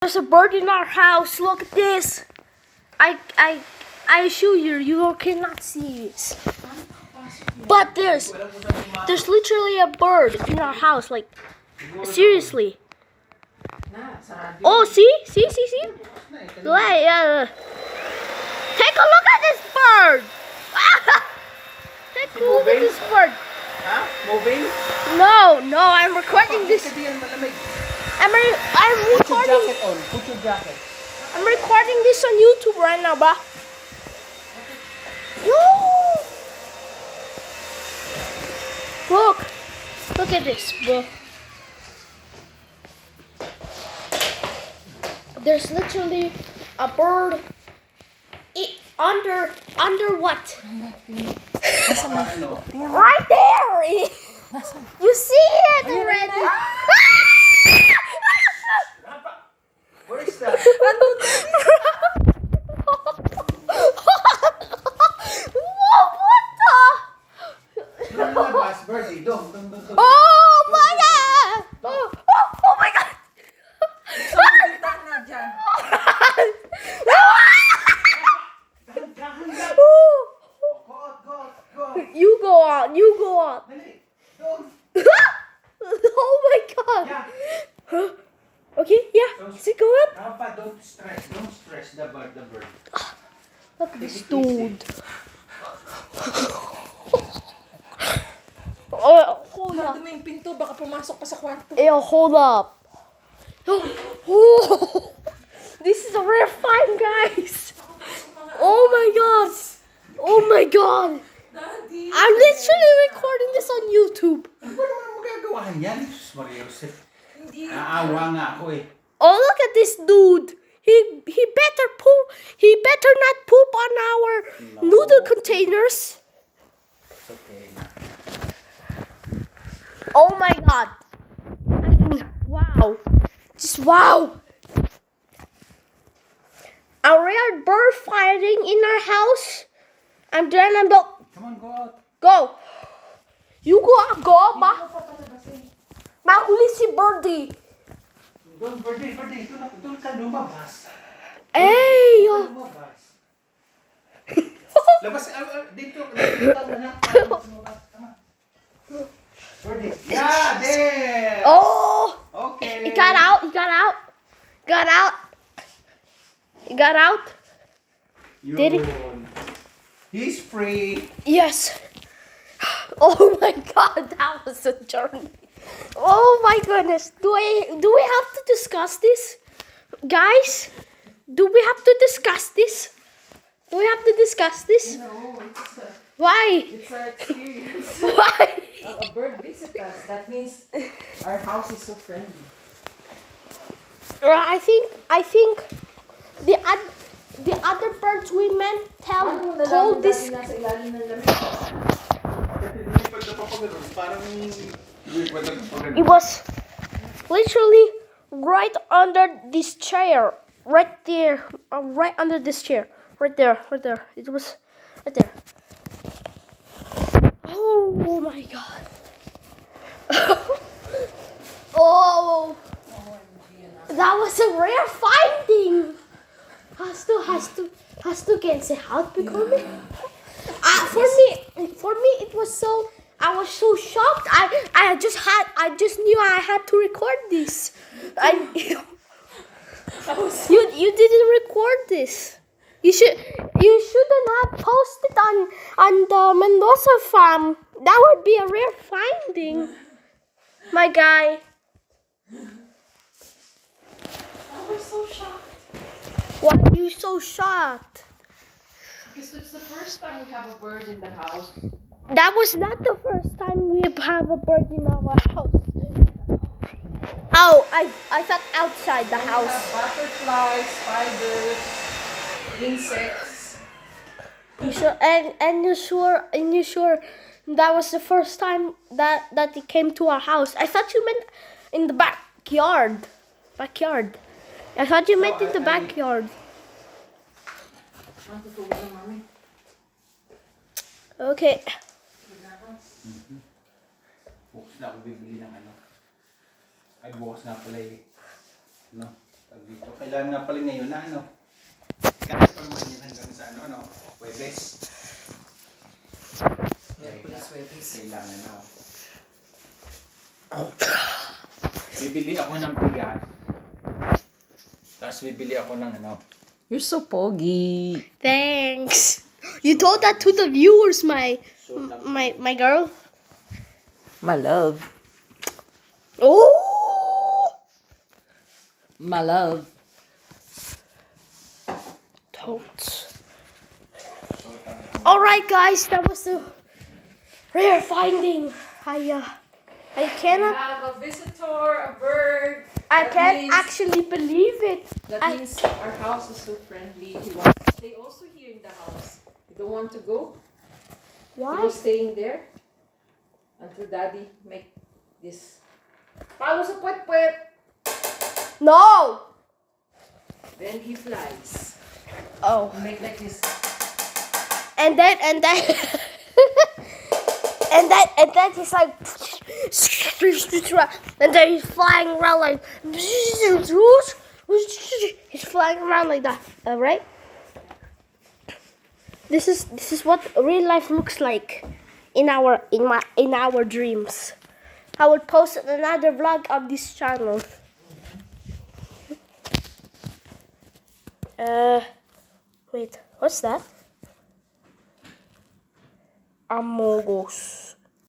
There's a bird in our house. Look at this. I assure you, you cannot see this. But there's literally a bird in our house. Like, seriously. Oh, see? Like, take a look at this bird. Take a look at this bird. Huh? Moving? No, I'm recording this. I'm recording. Put your jacket. I'm recording this on YouTube right now, bro. Look at this, bro. There's literally a bird under what? Right there. You see it already. Where is that? Oh my god! Oh my god! You go out. Oh my god! Okay, yeah. Is it going? Don't stress the bird. Look at this dude. Oh, hold up. Dumi yung pinto, baka pumasok pa sa kwarto. Hold up. Oh, this is a rare find, guys. Oh my god. Daddy. I'm literally recording this on YouTube. Ano naman magagawa yan? Jesus Maria Joseph. Naawa nga ako eh. Oh, look at this dude. He better not poop on our noodle containers. It's okay. Oh my god. I mean, wow. Just wow. A rare bird fighting in our house. I'm done. Come on, go out. Go. You go, ba? Mahuli si Birdie. Birdie. Doon ka lumabas. Hey! Lumabas. Labas, dito na. Birdie. Yeah, there. Oh! Okay. He got out. Did he? He's free. Yes. Oh my god, that was a journey. Oh my goodness. Do we have to discuss this? Guys, do we have to discuss this? No, Why? it's an experience. Why? A bird visits us. That means our house is so friendly. I think the other birds we meant told this. Nasa ilalim ng lamig. It was literally right under this chair, right there, right under this chair, right there. It was right there. Oh my god. Oh, that was a rare finding. Has to get the house becoming. For me, it was so. I was so shocked. I just knew I had to record this. You didn't record this. You shouldn't have posted on the Mendoza farm. That would be a rare finding, my guy. I was so shocked. Why are you so shocked? Because it's the first time we have a bird in the house. That was not the first time we have a bird in our house. Oh, I thought outside the We house. have butterflies, spiders, insects. You sure? And you sure that was the first time that it came to our house? I thought you meant in the backyard. I thought you meant in the backyard. Okay. Bukas na ako bibili ng ano. Ay, bukas na pala eh. No? Dito. Kailangan nga pala ngayon na ano. Kaya pa naman yun hanggang sa ano, Huwebes. Merkulis, Huwebes. Kailangan na. Bibili ako ng bigas. Tapos bibili ako ng ano. You're so pogi. Thanks. You told that to the viewers, my girl. My love. Oh. My love. Don't. All right, guys, that was a rare finding. I cannot. have a visitor, a bird. I That can't means- actually believe it. That I- means our house is so friendly. He wants to stay also here in the house. You don't want to go? You Why? go staying there until Daddy make this. Palo sa puwet-puwet. No. Then he flies. Oh. Make like this. And then and then he's like, and then he's flying around like, he's flying around like that, right? This is what real life looks like in our dreams. I will post another vlog on this channel. Wait, what's that? Among Us.